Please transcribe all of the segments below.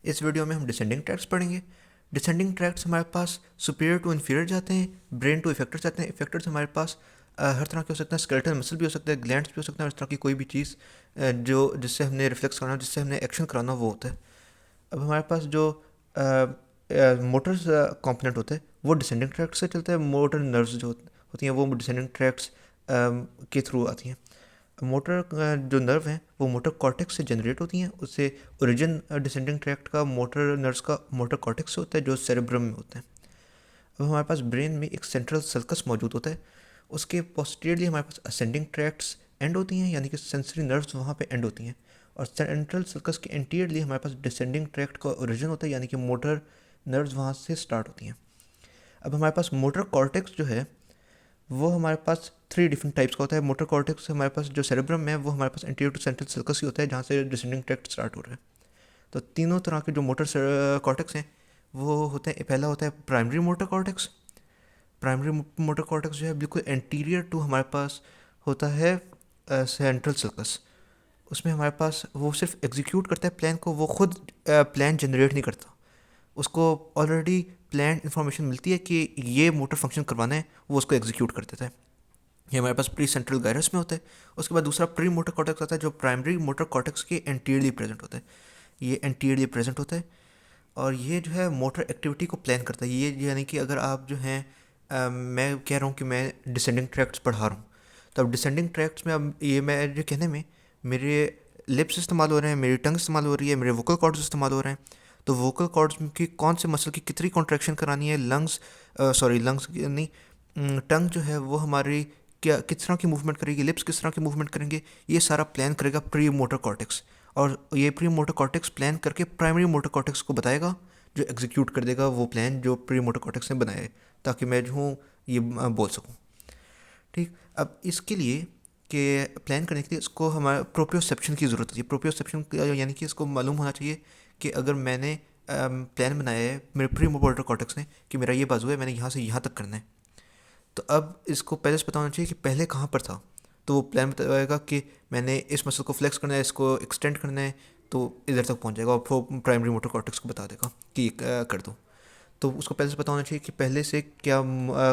इस वीडियो में हम डिसेंडिंग ट्रैक्ट्स पढ़ेंगे। डिसेंडिंग ट्रैक्ट्स हमारे पास सुपीरियर टू इन्फीरियर जाते हैं, ब्रेन टू इफेक्टर्स जाते हैं। इफेक्टर्स हमारे पास हर तरह के हो सकते हैं, स्केलेटल मसल भी हो सकते हैं, ग्लैंड्स भी हो सकते हैं, और इस तरह की कोई भी चीज़ जो जिससे हमने रिफ्लेक्स कराना हो, जिससे हमने एक्शन कराना हो, वो होता है। अब हमारे पास जो मोटर कंपोनेंट होते हैं वो डिसेंडिंग ट्रैक्ट से चलते हैं। मोटर नर्व्स जो होती हैं वो डिसेंडिंग ट्रैक्ट्स के थ्रू आती हैं। मोटर जो नर्व हैं वो मोटर कॉर्टेक्स से जनरेट होती हैं। उससे ओरिजिन डिसेंडिंग ट्रैक्ट का मोटर नर्व्स का मोटर कॉर्टेक्स से होता है जो सेरेब्रम में होता है। अब हमारे पास ब्रेन में एक सेंट्रल सल्कस मौजूद होता है। उसके पोस्टीरियरली हमारे पास असेंडिंग ट्रैक्ट्स एंड होती हैं, यानी कि सेंसरी नर्व्स वहाँ पे एंड होती हैं। और सेंट्रल सल्कस के एंटीरियरली हमारे पास डिसेंडिंग ट्रैक्ट का ओरिजिन होता है, यानी कि मोटर नर्व्स वहाँ से स्टार्ट होती हैं। अब हमारे पास मोटर कॉर्टेक्स जो है वो हमारे पास 3 डिफरेंट टाइप्स का होता है। मोटर कॉर्टेक्स हमारे पास जो सेरेब्रम है वो हमारे पास एंटीरियर टू सेंट्रल सल्कस ही होता है, जहाँ से डिसेंडिंग ट्रैक्ट स्टार्ट हो रहा है। तो तीनों तरह के जो मोटर कॉर्टेक्स हैं वो होते हैं। पहला होता है primary motor cortex. Primary motor cortex जो है बिल्कुल एंटीरियर टू हमारे पास होता है सेंट्रल सल्कस। उसमें हमारे पास वो सिर्फ एग्जीक्यूट करता है प्लान को, वो खुद प्लान जनरेट नहीं करता। उसको ऑलरेडी प्लान इन्फॉर्मेशन मिलती है कि ये मोटर फंक्शन करवाना है, वो उसको एग्जीक्यूट कर देता है। ये हमारे पास प्री सेंट्रल गायरस में होता है। उसके बाद दूसरा प्री मोटर कॉर्टेक्स आता है जो प्राइमरी मोटर कॉर्टेक्स के एंटीरियरली प्रेजेंट होता है। ये एंटीरियरली प्रेजेंट होता है और ये जो है मोटर एक्टिविटी को प्लान करता है। ये यानी कि अगर आप जो हैं मैं कह रहा हूँ कि मैं डिसेंडिंग ट्रैक्ट्स पढ़ा रहा हूँ, तो अब डिसेंडिंग ट्रैक्ट्स में अब ये मैं जो कहने में मेरे लिप्स इस्तेमाल हो रहे हैं, मेरी टंग इस्तेमाल हो रही है, मेरे वोकल कॉर्ड्स इस्तेमाल हो रहे हैं। तो वोकल कॉर्ड्स की कौन से मसल की कितनी कॉन्ट्रैक्शन करानी है, लंग्स नहीं, टंग जो है वो हमारी क्या किस तरह की मूवमेंट करेगी, लिप्स किस तरह की मूवमेंट करेंगे, ये सारा प्लान करेगा प्री मोटर कॉर्टेक्स। और ये प्री मोटर कॉर्टेक्स प्लान करके प्राइमरी मोटर कॉर्टेक्स को बताएगा, जो एग्जीक्यूट कर देगा वो प्लान जो प्री मोटर कॉर्टेक्स ने बनाया है, ताकि मैं जो हूँ ये बोल सकूँ। ठीक, अब इसके लिए कि प्लान करने के लिए इसको हमारा प्रोप्रियोसेप्शन की ज़रूरत होती है। प्रोप्रियोसेप्शन यानी कि इसको मालूम होना चाहिए कि अगर मैंने प्लान बनाया है मेरे प्री मोटर कॉर्टेक्स ने कि मेरा ये बाजू है, मैंने यहाँ से यहाँ तक करना है, तो अब इसको पहले से पता होना चाहिए कि पहले कहाँ पर था। तो वो प्लान बताएगा कि मैंने इस मसल को फ्लेक्स करना है, इसको एक्सटेंड करना है, तो इधर तक पहुँच जाएगा और वो प्राइमरी मोटर कॉर्टेक्स को बता देगा कि कर दो। तो उसको पहले से पता होना चाहिए कि पहले से क्या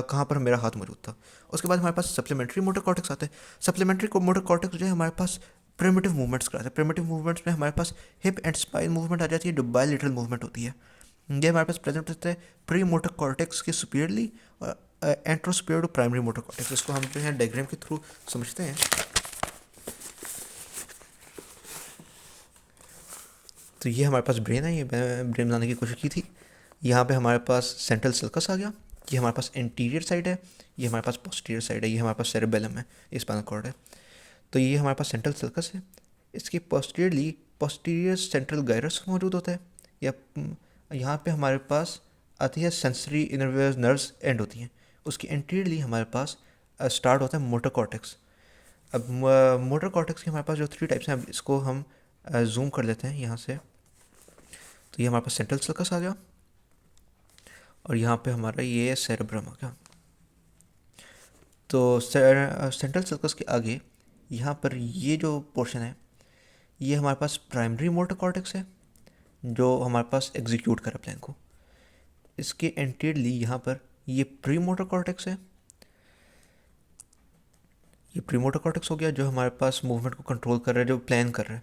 कहाँ पर मेरा हाथ मौजूद था। उसके बाद हमारे पास सप्लीमेंट्री मोटर कॉर्टेक्स आते हैं। सप्लीमेंट्री मोटर कॉर्टेक्स जो है हमारे पास प्रिमिटिव मूवमेंट्स कराते हैं। प्रिमिटिव मूवमेंट्स में हमारे पास हिप एंड स्पाइन मूवमेंट आ जाती है, जो बायलेटरल मूवमेंट होती है। ये हमारे पास प्रेजेंट होता है प्री मोटर कॉर्टेक्स के सुपीरियरली और एंट्रोसुपीरियर टू प्राइमरी मोटर कॉर्टेक्स। इसको हम जो है डायग्राम के थ्रू समझते हैं। तो ये हमारे पास ब्रेन है, ये ब्रेन बनाने की कोशिश की थी। यहाँ पे हमारे पास सेंट्रल सल्कस आ गया, ये हमारे पास एंटीरियर साइड है, ये हमारे पास पोस्टीरियर साइड है, ये हमारे पास सेरेबेलम है, ये स्पाइनल कॉर्ड है। तो ये हमारे पास सेंट्रल सल्कस है। इसके पोस्टीरियरली पोस्टीरियर सेंट्रल गायरस मौजूद होता है। या यहाँ पे हमारे पास आती है सेंसरी इनरवेयर नर्व्स एंड होती हैं। उसकी एंटीरियरली हमारे पास स्टार्ट होता है मोटर कॉर्टेक्स। अब मोटर कॉर्टेक्स के हमारे पास जो 3 टाइप्स हैं, अब इसको हम जूम कर लेते हैं यहाँ से। तो ये हमारे पास सेंट्रल सल्कस आ गया और यहाँ पे हमारा ये सेरेब्रम आ गया। तो सेंट्रल सल्कस के आगे यहाँ पर ये जो पोर्शन है ये हमारे पास प्राइमरी मोटर कॉर्टेक्स है, जो हमारे पास एग्जीक्यूट करे प्लान को। इसके एंटीरियरली यहाँ पर ये प्री मोटर कॉर्टेक्स है। ये प्री मोटर कॉर्टेक्स हो गया जो हमारे पास मूवमेंट को कंट्रोल कर रहा है, जो प्लान कर रहा है।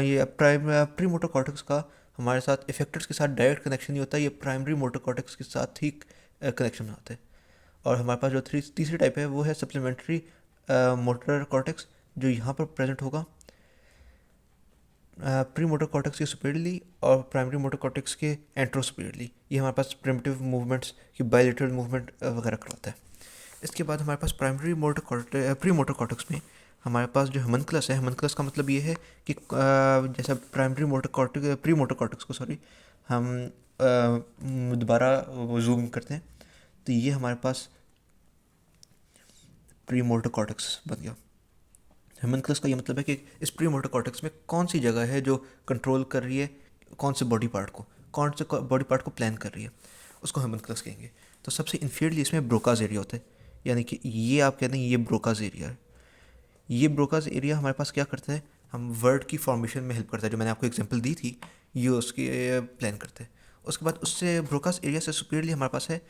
ये प्री मोटर कॉर्टेक्स का हमारे साथ इफेक्टर्स के साथ डायरेक्ट कनेक्शन नहीं होता, ये प्राइमरी मोटर कॉर्टेक्स के साथ ही कनेक्शन बनाते हैं। और हमारे पास जो तीसरी टाइप है वो है सप्लीमेंट्री मोटर कॉर्टेक्स, जो यहाँ पर प्रेजेंट होगा प्री मोटर कॉर्टेक्स के सुपीरियरली और प्राइमरी मोटर कॉर्टेक्स के एंट्रोसुपीरियरली। ये हमारे पास प्रिमिटिव मूवमेंट्स की बायलेटरल मूवमेंट वगैरह करवाता है। इसके बाद हमारे पास प्री मोटर कॉर्टेक्स में हमारे पास जो हेमनक्लस है, हेमनक्लस का मतलब ये है कि जैसा प्री मोटर कॉर्टेक्स को हम दोबारा जूम करते हैं, तो ये हमारे पास प्री मोटर कॉर्टेक्स बन गया। हेमनक्लस का ये मतलब है कि इस प्री मोटर कॉर्टेक्स में कौन सी जगह है जो कंट्रोल कर रही है कौन से बॉडी पार्ट को प्लान कर रही है, उसको हेमनक्लस कहेंगे। तो सबसे इन्फीरियरली इसमें ब्रोकाज एरिया होता है, यानी कि ये आप कहते हैं ये ब्रोकाज एरिया है। ये ब्रोकाज एरिया हमारे पास क्या करता है, हम वर्ड की फॉर्मेशन में हेल्प करता है, जो मैंने आपको एग्जांपल दी थी, ये उसकी प्लान करते हैं। उसके बाद उससे ब्रोकास एरिया से सुपीरियरली हमारे पास है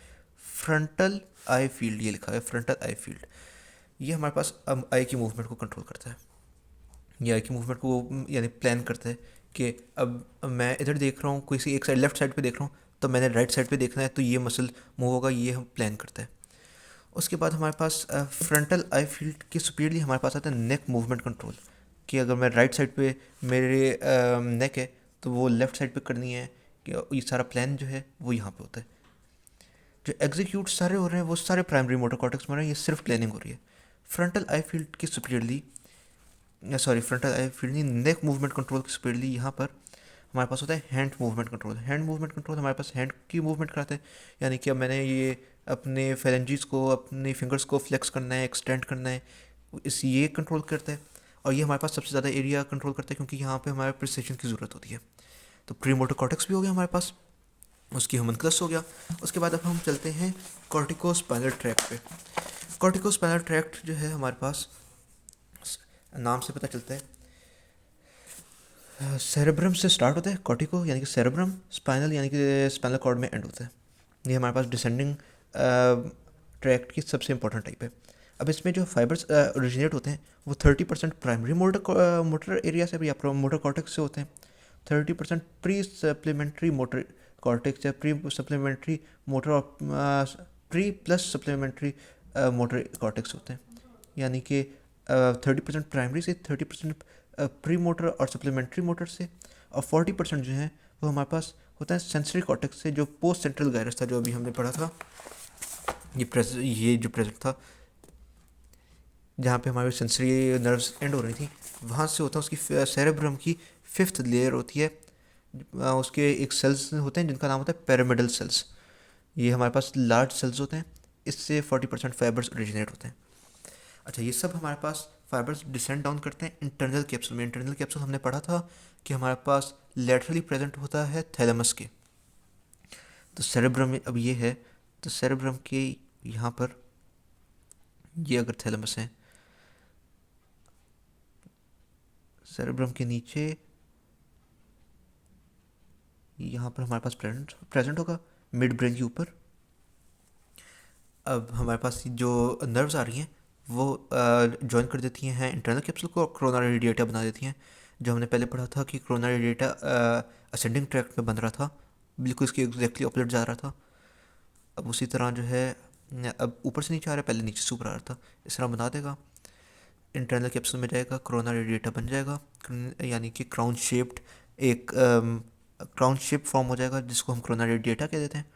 फ्रंटल आई फील्ड, ये लिखा है फ्रंटल आई फील्ड। ये हमारे पास आई की मूवमेंट को कंट्रोल करता है, ये आई की मूवमेंट को यानी प्लान करता है कि अब मैं इधर देख रहा हूँ, किसी एक साइड लेफ्ट साइड पे देख रहा हूँ, तो मैंने राइट साइड पे देखना है, तो ये मसल मूव होगा, ये हम प्लान करता है। उसके बाद हमारे पास फ्रंटल आई फील्ड के सुपीरियरली हमारे पास आता है नेक मूवमेंट कंट्रोल, कि अगर मैं राइट साइड पे मेरे नेक है तो वो लेफ़्ट साइड पे करनी है, कि ये सारा प्लान जो है वो यहाँ पे होता है। जो एग्जीक्यूट सारे हो रहे हैं वो सारे प्राइमरी मोटर कॉर्टेक्स में हो रहे हैं, ये सिर्फ प्लानिंग हो रही है। फ्रंटल आई फील्ड की सुपीरियरली, सॉरी फ्रंटल आई फील्ड नहीं, नेक मूवमेंट कंट्रोल की सुपीरियरली यहाँ पर हमारे पास होता है hand movement control. Hand movement control हमारे पास हैंड की मूवमेंट कराते हैं, यानी कि अब मैंने ये अपने फेरेंजीज को, अपने फिंगर्स को फ्लेक्स करना है, एक्सटेंड करना है, इस ये कंट्रोल करता है। और ये हमारे पास सबसे ज़्यादा एरिया कंट्रोल करता है, क्योंकि यहाँ पे हमारे प्रिसिशन की ज़रूरत होती है। तो प्री मोटर कॉर्टेक्स भी हो गया हमारे पास, उसकी होमनकलस हो गया। उसके बाद अब हम चलते हैं कॉर्टिकोस्पाइनल ट्रैक्ट पे। कॉर्टिकोस्पाइनल ट्रैक्ट जो है हमारे पास, नाम से पता चलता है, सेरेब्रम से स्टार्ट होता है कॉर्टिको, यानी कि सेरेब्रम, स्पाइनल यानी कि स्पाइनल कॉर्ड में एंड होता है। ये हमारे पास डिसेंडिंग ट्रैक्ट की सबसे इंपॉर्टेंट टाइप है। अब इसमें जो फाइबर्स ओरिजिनेट होते हैं वो 30% प्राइमरी मोटर एरिया से या मोटर कॉर्टेक्स से होते हैं, 30% प्री सप्लीमेंट्री मोटर कॉर्टेक्स या प्री सप्लीमेंट्री मोटर और pre plus supplementary motor cortex होते हैं। यानी कि 30% प्राइमरी से, 30% प्री मोटर और सप्लीमेंट्री मोटर से, और 40% जो है वो हमारे पास होता है सेंसरी कॉर्टेक्स से, जो पोस्ट सेंट्रल गायरस था, जो अभी हमने पढ़ा था, ये जो प्रेजेंट था, जहाँ पे हमारे सेंसरी नर्व्स एंड हो रही थी, वहाँ से होता है उसकी सेरेब्रम की 5th लेयर होती है। उसके एक सेल्स होते हैं जिनका नाम होता है पैरामिडल सेल्स। ये हमारे पास लार्ज सेल्स होते हैं, इससे 40% फाइबर्स ओरिजिनेट होते हैं। अच्छा, ये सब हमारे पास फाइबर्स डिसेंड डाउन करते हैं इंटरनल कैप्सूल में। इंटरनल कैप्सूल हमने पढ़ा था कि हमारे पास लेटरली प्रेजेंट होता है थैलेमस के। तो सेरेब्रम में अब ये है, तो सेरेब्रम के यहाँ पर ये अगर थैलेमस है, सेरेब्रम के नीचे यहाँ पर हमारे पास प्रेजेंट होगा मिड ब्रेन के ऊपर। अब हमारे पास जो नर्व्स आ रही हैं वो ज्वाइन कर देती हैं इंटरनल कैप्सूल को और कोरोनरी रेडिएटा बना देती हैं। जो हमने पहले पढ़ा था कि कोरोनरी रेडिएटा असेंडिंग ट्रैक्ट में बन रहा था, बिल्कुल इसके एग्जैक्टली ऑपोजिट जा रहा था। अब उसी तरह जो है, अब ऊपर से नीचे आ रहा है, पहले नीचे से ऊपर आ रहा था, इस तरह बना देगा। इंटरनल कैप्सूल में जाएगा, कोरोनरी रेडिएटा बन जाएगा, यानी कि क्राउन शेप्ड एक क्राउन शेप फॉर्म हो जाएगा, जिसको हम कोरोनरी रेडिएटा कह देते हैं।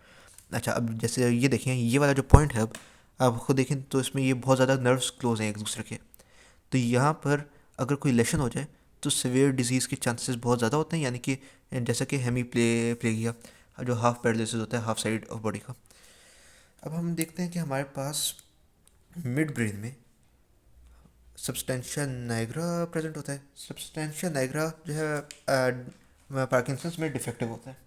अच्छा, अब जैसे ये देखें, ये वाला जो पॉइंट है, अब आप खुद देखें तो इसमें ये बहुत ज़्यादा नर्व्स क्लोज हैं एक दूसरे के। तो यहाँ पर अगर कोई लेशन हो जाए तो सीवियर डिजीज़ के चांसेस बहुत ज़्यादा होते हैं, यानी कि जैसा कि प्लेगिया, जो हाफ पैरालिसिस होता है हाफ साइड ऑफ बॉडी का। अब हम देखते हैं कि हमारे पास मिड ब्रेन में सब्सटेंशिया नाइग्रा प्रेजेंट होता है। सब्सटेंशिया नाइग्रा जो है पार्किंसंस में डिफेक्टिव होता है।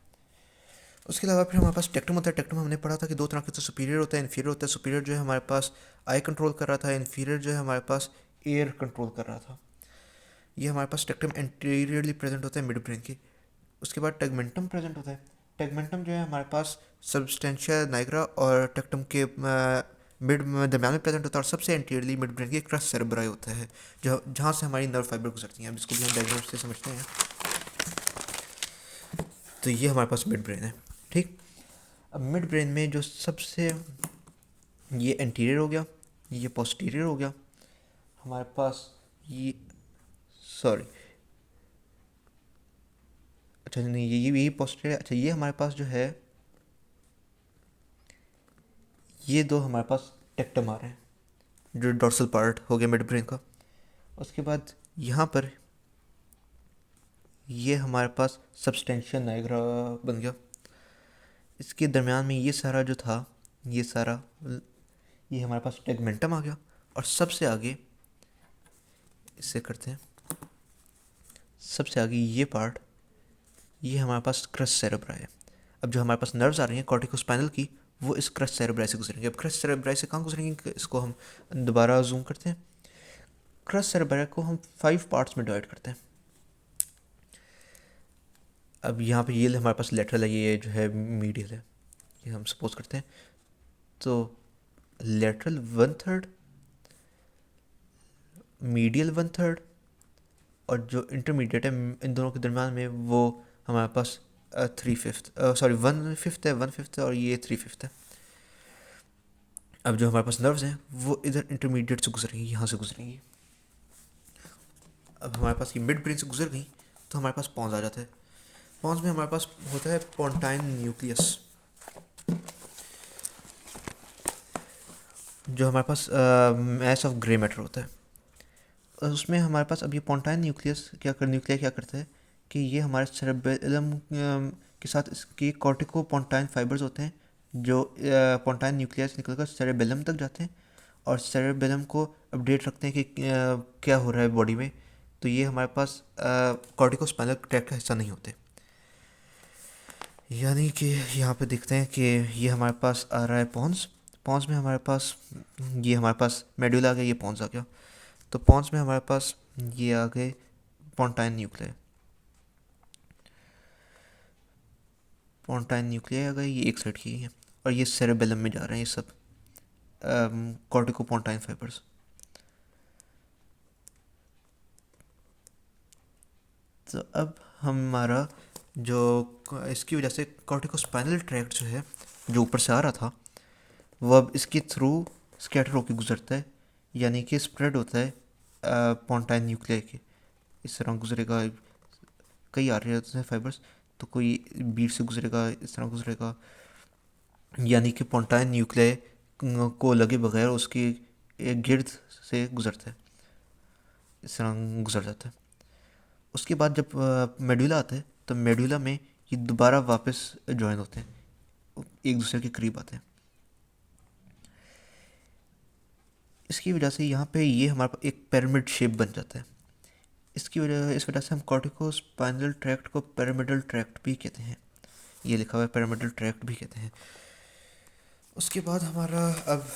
उसके अलावा फिर हमारे पास टेक्टम होता है। टेक्टम हमने पढ़ा था कि दो तरह के, तो सुपीरियर होता है, इन्फीरियर होता है। सुपीरियर जो है हमारे पास आई कंट्रोल कर रहा था, इन्फीरियर जो है हमारे पास एयर कंट्रोल कर रहा था। ये हमारे पास टेक्टम एंटीरियरली प्रेजेंट होता है मिड ब्रेन के। उसके बाद टेगमेंटम प्रेजेंट होता है। टेगमेंटम जो है हमारे पास सब्सटेंशिया नाइग्रा और टेक्टम के मिड दरम्यान में प्रेजेंट होता है, और सबसे एंटीरियरली मिड ब्रेन के क्रस सेरेब्राई होता है, जो जहाँ से हमारी नर्व फाइबर गुजरती हैं, जिसको भी हम डायग्राम से समझते हैं। तो ये हमारे पास मिड ब्रेन है, ठीक। अब मिड ब्रेन में जो सबसे, ये एंटीरियर हो गया, ये पोस्टीरियर हो गया हमारे पास, ये सॉरी, अच्छा नहीं, ये यही पोस्टीरियर। अच्छा, ये हमारे पास जो है, ये दो हमारे पास टेक्टम आ रहे हैं, जो डोर्सल पार्ट हो गया मिड ब्रेन का। उसके बाद यहाँ पर ये हमारे पास सब्सटेंशिया नाइग्रा बन गया। इसके दरमियान में ये सारा जो था, ये सारा, ये हमारे पास टेगमेंटम आ गया। और सबसे आगे, इससे करते हैं, सबसे आगे ये पार्ट, ये हमारे पास क्रस सेरेब्राई है। अब जो हमारे पास नर्व्स आ रही हैं कॉर्टिकोस्पाइनल की, वो इस क्रस सेरेब्राई से गुजरेंगे। अब क्रस सेरेब्राई से कहाँ गुजरेंगे, इसको हम दोबारा जूम करते हैं। क्रस सेरेब्राई को हम 5 पार्ट्स में डिवाइड करते हैं। अब यहाँ पे ये हमारे पास लेटरल है, ये जो है मीडियल है, ये हम सपोज करते हैं। तो लेटरल 1/3, मीडियल 1/3, और जो इंटरमीडिएट है इन दोनों के दरम्यान में वो हमारे पास 3/5, सॉरी 1/5 है, 1/5 है, और ये 3/5 है। अब जो हमारे पास नर्व्स हैं वो इधर इंटरमीडिएट से गुजरेंगी, यहाँ से गुजरेंगी। अब हमारे पास ये मिड ब्रेन से गुजर गई तो हमारे पास पॉन्स आ जाता है। पॉन्स में हमारे पास होता है पोंटाइन न्यूक्लियस, जो हमारे पास मैस ऑफ ग्रे मैटर होता है। और उसमें हमारे पास अब ये पोंटाइन न्यूक्लियस न्यूक्लिया क्या करता है कि ये हमारे सेरेबेलम के साथ इसके कॉर्टिको पोंटाइन फाइबर्स होते हैं, जो पोंटाइन न्यूक्लियस निकलकर सेरेबेलम तक जाते हैं और सेरेबेलम को अपडेट रखते हैं कि क्या हो रहा है बॉडी में। तो ये हमारे पास कॉर्टिको स्पाइनल ट्रैक्ट का हिस्सा नहीं होते। यानी कि यहाँ पे देखते हैं कि ये हमारे पास आ रहा है पॉन्स। पॉन्स में हमारे पास ये हमारे पास मेडुला आ गया, ये पॉन्स आ गया। तो पॉन्स में हमारे पास ये आ गए पोंटाइन न्यूक्लिया, पोंटाइन न्यूक्लिया आ गए, ये एक साइड की है और ये सेरेबेलम में जा रहे हैं ये सब कॉर्टिको पोंटाइन फाइबर्स। तो अब हमारा जो इसकी वजह से कॉर्टिको स्पाइनल ट्रैक्ट जो है जो ऊपर से आ रहा था वो अब इसके थ्रू स्कैटर होकर गुजरता है, यानी कि स्प्रेड होता है पोंटाइन न्यूक्लिया के। इस तरह गुजरेगा, कई आ रहे होते हैं फाइबर्स, तो कोई बीट से गुजरेगा, इस तरह गुजरेगा, यानी कि पोंटाइन न्यूक्लिया को लगे बगैर उसकी एक गिर्द से गुजरता है, इस तरह गुजर जाता है। उसके बाद जब मेडुला आता है तो मेडुला में ये दोबारा वापस ज्वाइन होते हैं, एक दूसरे के करीब आते हैं। इसकी वजह से यहाँ पे ये हमारे पास एक पिरामिड शेप बन जाता है। इस वजह से हम कॉर्टिको स्पाइनल ट्रैक्ट को पिरामिडल ट्रैक्ट भी कहते हैं, ये लिखा हुआ है पिरामिडल ट्रैक्ट भी कहते हैं। उसके बाद हमारा अब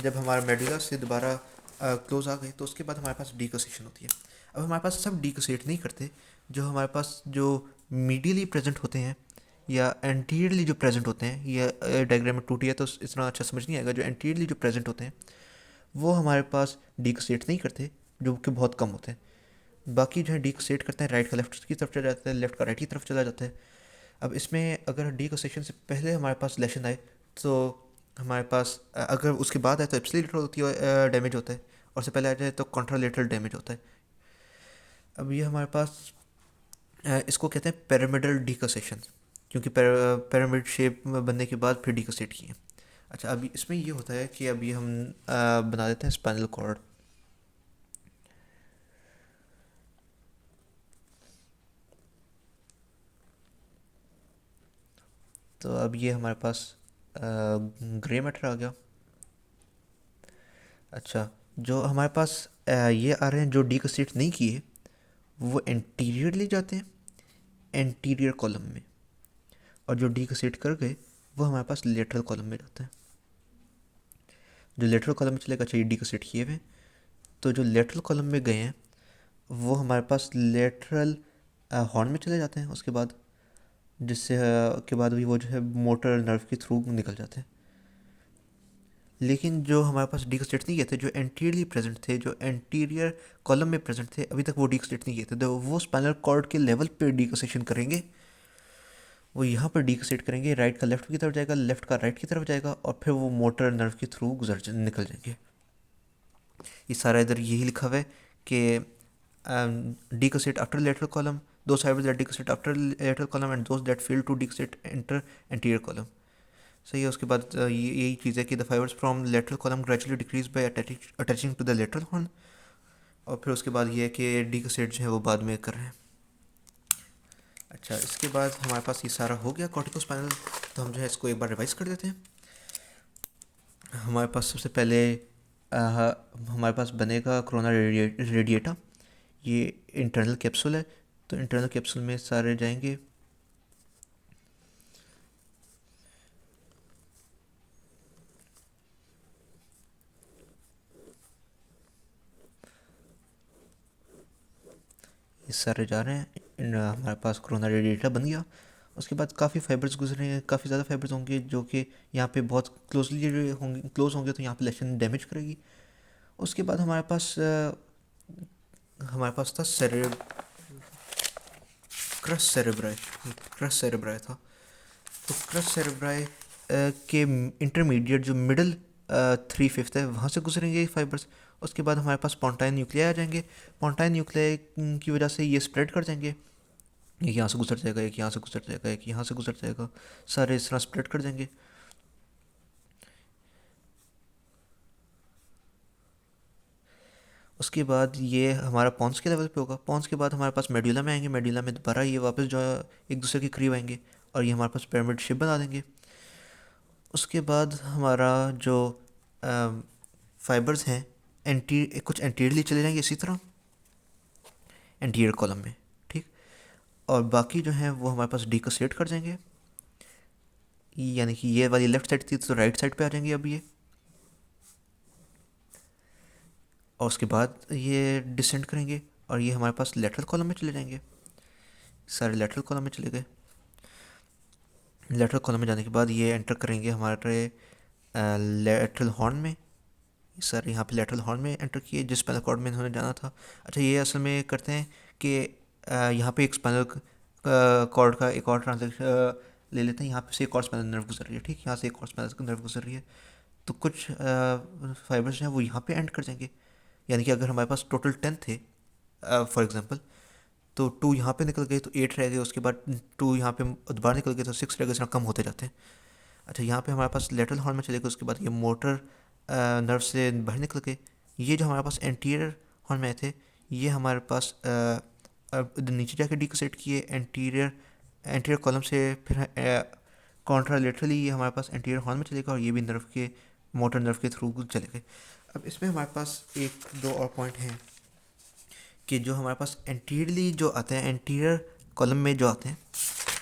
जब हमारा मेडुला से दोबारा क्लोज आ गए तो उसके बाद हमारे पास डीकोसेशन होती है। अब हमारे पास सब डीकोसेट नहीं करते, जो हमारे पास जो मीडियली प्रेजेंट होते हैं या एंटीरियरली जो प्रेजेंट होते हैं, या डायग्राम में टूटी है तो इतना अच्छा समझ नहीं आएगा, जो एंटीरियरली जो प्रेजेंट होते हैं वो हमारे पास डीकोसेट नहीं करते, जो कि बहुत कम होते हैं। बाकी जो है डीकोसेट करते हैं, राइट का लेफ्ट की तरफ चला जाता है, लेफ्ट का राइट की तरफ चला जाता है। अब इसमें अगर डीकोसेशन से पहले हमारे पास लेशन आए तो हमारे पास अगर उसके बाद आए तो एब्सोल्यूट होती है डैमेज होता है, और उससे पहले आ जाए तो कॉन्ट्रालेटरल डैमेज होता है। अब ये हमारे पास इसको कहते हैं पिरामिडल डीकोसेशन, क्योंकि पिरामिड शेप बनने के बाद फिर डीकोसेट किए। अच्छा, अभी इसमें ये होता है कि अभी हम बना देते हैं स्पाइनल कॉर्ड। तो अब ये हमारे पास ग्रे मैटर आ गया। अच्छा, जो हमारे पास ये आ रहे हैं जो डीकोसेट नहीं किए वो एंटीरियरली जाते हैं एंटीरियर कॉलम में, और जो डीकोसेट कर गए वो हमारे पास लेटरल कॉलम में जाते हैं। जो लेटरल कॉलम में चलेगा, चाहिए डीकोसेट किए हुए, तो जो लेटरल कॉलम में गए हैं वो हमारे पास लेटरल हॉर्न में चले जाते हैं उसके बाद, जिससे के बाद भी वो जो है मोटर नर्व के थ्रू निकल जाते हैं। लेकिन जो हमारे पास डीकोस्टेट नहीं किए थे, जो एंटीरियरली प्रेजेंट थे, जो एंटीरियर कॉलम में प्रेजेंट थे, अभी तक वो डीकोस्टेट नहीं किए थे, तो वो स्पाइनल कॉर्ड के लेवल पे डीकोसेशन करेंगे। वो यहाँ पर डीकोसेट करेंगे, राइट का लेफ्ट की तरफ जाएगा, लेफ्ट का राइट की तरफ जाएगा, और फिर वो मोटर नर्व के थ्रू निकल जाएंगे। ये सारा इधर यही लिखा हुआ है कि डीकोसेट आफ्टर लेटरल कॉलम, दो fibers that decossate after lateral column and those that fail to decossate enter anterior column। सही है। उसके बाद यही चीज़ है कि the fibres from lateral column gradually decrease by attaching to the lateral horn. और फिर उसके बाद ये है कि डीकोसेट जो है वो बाद में कर रहे हैं। अच्छा, इसके बाद हमारे पास ये सारा हो गया कॉर्टिकोस्पाइनल, तो हम जो है इसको एक बार रिवाइज कर देते हैं। हमारे पास सबसे पहले हमारे पास बनेगा कोरोना रेडिएटा, ये इंटरनल कैप्सूल है, तो इंटरनल कैप्सूल में सारे जाएंगे। ये सारे जा रहे हैं हमारे पास कोरोना डेटा बन गया। उसके बाद काफ़ी फाइबर्स गुजरे, काफ़ी ज़्यादा फाइबर्स होंगे जो कि यहाँ पे बहुत क्लोजली होंगे, क्लोज होंगे, तो यहाँ पे लेशन डैमेज करेगी। उसके बाद हमारे पास था क्रस सेरेब्राई। क्रस सेरेब्राई था। तो क्रस सेरेब्राई के इंटरमीडिएट जो मिडल 3/5 है वहाँ से गुजरेंगे फाइबर्स। उसके बाद हमारे पास पोंटाइन न्यूक्लियाई आ जाएंगे। पोंटाइन न्यूक्लियाई की वजह से ये स्प्रेड कर जाएंगे, एक यहाँ से गुजर जाएगा, एक यहाँ से गुजर जाएगा, एक यहाँ से गुजर जाएगा, सारे इस तरह स्प्रेड कर जाएंगे। उसके बाद ये हमारा पॉन्स के लेवल पे होगा। पॉन्स के बाद हमारे पास मेडुला में आएंगे। मेडुला में दोबारा ये वापस जो है एक दूसरे के करीब आएंगे और ये हमारे पास पिरामिड शेप बना देंगे। उसके बाद हमारा जो फाइबर्स हैं कुछ एंटीरियरली चले जाएंगे इसी तरह एंटीरियर कॉलम में, ठीक। और बाकी जो हैं वो हमारे पास डिकोसेट कर जाएंगे, यानी कि ये वाली लेफ्ट साइड थी तो राइट साइड पे आ जाएंगे अब ये। और उसके बाद ये डिसेंड करेंगे और ये हमारे पास लेटरल कॉलम में चले जाएंगे, सारे लेटरल कॉलम में चले गए। लेटरल कॉलम में जाने के बाद ये एंटर करेंगे हमारे लेटरल हॉर्न में। सर यहाँ पे लेटरल हॉर्न में एंटर किए जिस स्पाइनल कॉर्ड में इन्होंने जाना था। अच्छा, ये असल में करते हैं कि यहाँ पे एक स्पाइनल कॉर्ड का एक और ट्रांजेक्शन ले लेते हैं। यहाँ पे से एक और स्पाइनल नर्व गुजर रही है, ठीक। यहाँ से एक और स्पाइनल नर्व गुजर रही है, तो कुछ फाइबर्स जो हैं वो यहाँ पे एंड कर जाएंगे। यानी कि अगर हमारे पास टोटल 10 थे फॉर एग्जांपल, तो 2 यहाँ पे निकल गए तो 8 रह गए। उसके बाद 2 यहाँ पे दोबारा निकल गए तो 6 रह गए, इस तरह कम होते जाते हैं। अच्छा, यहाँ पे हमारे पास लेटरल हॉर्न में चले गए। उसके बाद ये मोटर नर्व से बाहर निकल गए। ये जो हमारे पास एंटीरियर हॉर्न में थे ये हमारे पास नीचे जाके डिकोसेट किए एंटीरियर कॉलम से। फिर कॉन्ट्रालेटरली ये हमारे पास एंटीरियर हॉर्न में चलेगा और ये भी नर्व के मोटर नर्व के थ्रू चले गए। अब इसमें हमारे पास एक दो और पॉइंट हैं कि जो हमारे पास एंटीरियरली जो आते हैं, एंटीरियर कॉलम में जो आते हैं,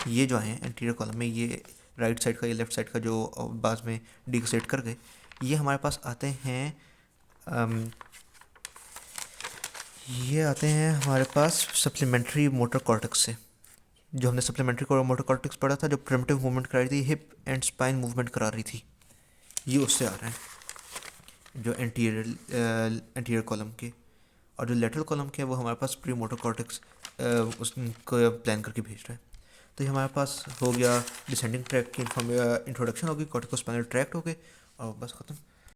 ये जो आए हैं एंटीरियर कॉलम में, ये राइट साइड का, ये लेफ्ट साइड का जो बाद में डिकोसेट कर गए, ये हमारे पास आते हैं ये आते हैं हमारे पास सप्लीमेंट्री मोटर कॉर्टेक्स से। जो हमने सप्लीमेंट्री मोटर कॉर्टेक्स पढ़ा था, जो प्रिमिटिव मूवमेंट करा रही थी, हिप एंड स्पाइन मूवमेंट करा रही थी, ये उससे आ रहे हैं जो एंटीरियर कॉलम के। और जो लेटरल कॉलम के हैं वो हमारे पास प्री मोटर कॉर्टेक्स उसको प्लान करके भेज रहा है। तो ये हमारे पास हो गया डिसेंडिंग ट्रैक की इंट्रोडक्शन होगी, कॉर्टिकोस्पाइनल ट्रैक्ट हो गए और बस ख़त्म।